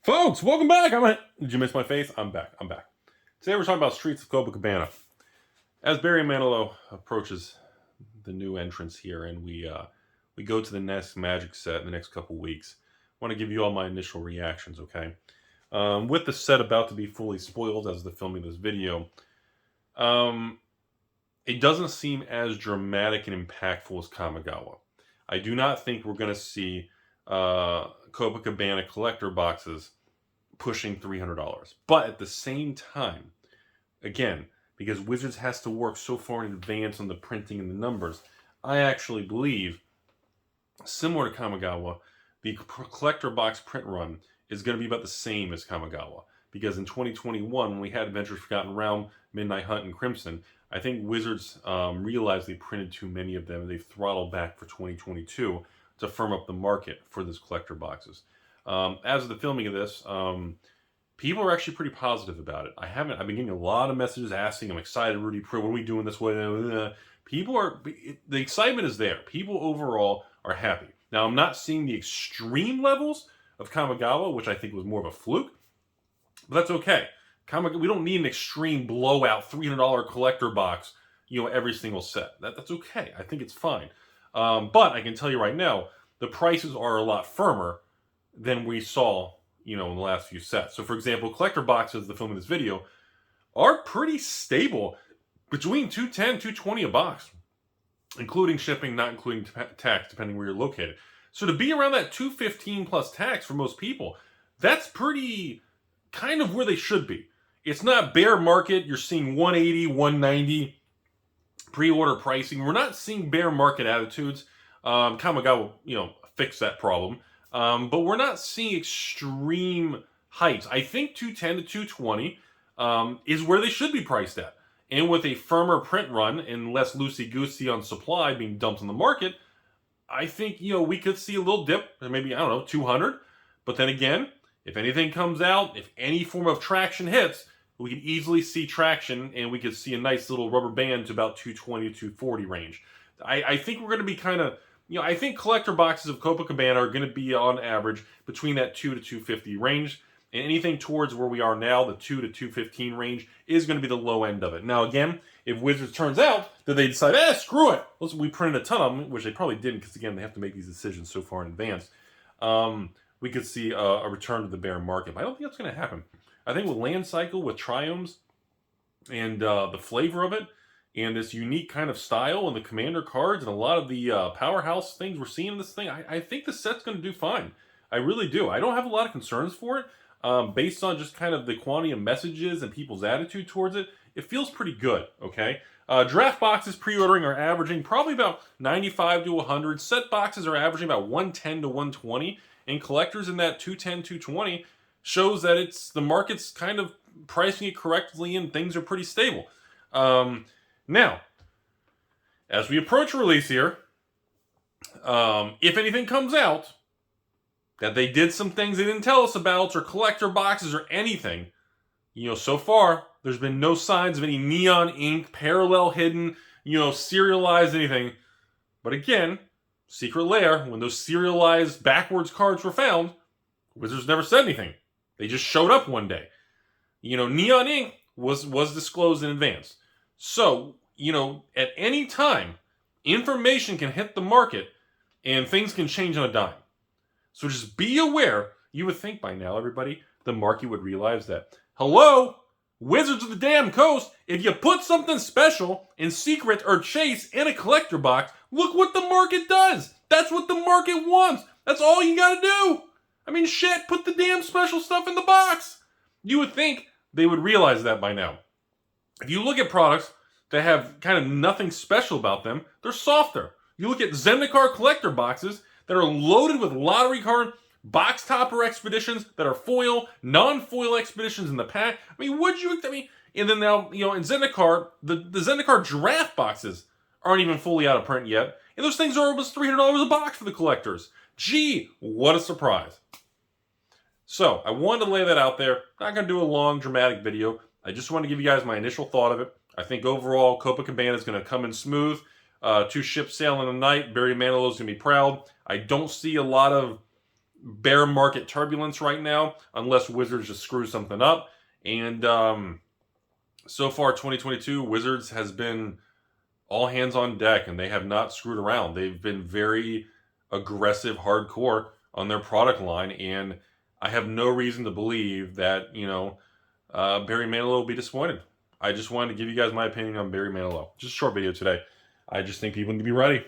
Folks, welcome back. Did you miss my face? I'm back. Today we're talking about Streets of Capenna. As Barry Manilow approaches the new entrance here, and we go to the next Magic set in the next couple weeks, I want to give you all my initial reactions, okay? With the set about to be fully spoiled as the filming of this video, it doesn't seem as dramatic and impactful as Kamigawa. I do not think we're going to see Capenna collector boxes pushing $300. But at the same time, again, because Wizards has to work so far in advance on the printing and the numbers, I actually believe, similar to Kamigawa, the collector box print run is going to be about the same as Kamigawa. Because in 2021, when we had Adventures Forgotten Realm, Midnight Hunt, and Crimson, I think Wizards realized they printed too many of them, and they've throttled back for 2022 to firm up the market for these collector boxes. As of the filming of this, people are actually pretty positive about it. I've been getting a lot of messages asking, I'm excited, Rudy, what are we doing this way? The excitement is there. People overall are happy. Now, I'm not seeing the extreme levels of Kamigawa, which I think was more of a fluke, but that's okay. We don't need an extreme blowout $300 collector box, every single set. That's okay. I think it's fine. But I can tell you right now, the prices are a lot firmer than we saw, in the last few sets. So, for example, collector boxes, the film of this video, are pretty stable between $210, $220 a box, including shipping, not including tax, depending where you're located. So to be around that $215 plus tax for most people, that's pretty kind of where they should be. It's not bear market. You're seeing $180, $190 pre-order pricing. We're not seeing bear market attitudes. Kamigawa, fixed that problem. But we're not seeing extreme heights. I think 210 to 220 is where they should be priced at. And with a firmer print run and less loosey-goosey on supply being dumped on the market, I think, we could see a little dip, maybe, 200. But then again, if anything comes out, if any form of traction hits, we could easily see traction and we could see a nice little rubber band to about 220 to 240 range. I think we're going to be kind of, I think collector boxes of Capenna are going to be on average between that 2 to 250 range. And anything towards where we are now, the 2 to 215 range, is going to be the low end of it. Now, again, if Wizards turns out that they decide, screw it, we printed a ton of them, which they probably didn't because, again, they have to make these decisions so far in advance, we could see a return to the bear market. But I don't think that's going to happen. I think with Land Cycle, with Triomes, and the flavor of it, and this unique kind of style and the commander cards and a lot of the powerhouse things we're seeing in this thing, I think the set's going to do fine. I really do. I don't have a lot of concerns for it. Based on just kind of the quantity of messages and people's attitude towards it, it feels pretty good, okay? Draft boxes pre-ordering are averaging probably about 95 to 100. Set boxes are averaging about 110 to 120. And collectors in that 210, 220 shows that the market's kind of pricing it correctly and things are pretty stable. Now, as we approach release here, if anything comes out that they did some things they didn't tell us about, or collector boxes or anything, so far, there's been no signs of any neon ink, parallel hidden, serialized anything. But again, secret lair, when those serialized backwards cards were found, Wizards never said anything. They just showed up one day. Neon ink was disclosed in advance. So, at any time, information can hit the market and things can change on a dime. So just be aware. You would think by now, everybody, the market would realize that, hello, Wizards of the damn Coast, if you put something special in secret or chase in a collector box, look what the market does. That's what the market wants. That's all you gotta do. Shit, put the damn special stuff in the box. You would think they would realize that by now. If you look at products that have kind of nothing special about them, they're softer. You look at Zendikar collector boxes that are loaded with lottery card, box topper expeditions that are foil, non-foil expeditions in the pack. And then now, in Zendikar, the Zendikar draft boxes aren't even fully out of print yet. And those things are almost $300 a box for the collectors. Gee, what a surprise. So, I wanted to lay that out there. Not going to do a long, dramatic video. I just want to give you guys my initial thought of it. I think overall, Capenna is going to come in smooth. 2 ships sailing in the night. Barry Manilow's going to be proud. I don't see a lot of bear market turbulence right now, unless Wizards just screw something up. And so far, 2022, Wizards has been all hands on deck, and they have not screwed around. They've been very aggressive, hardcore on their product line, and I have no reason to believe that, Barry Manilow will be disappointed. I just wanted to give you guys my opinion on Barry Manilow. Just a short video today. I just think people need to be ready.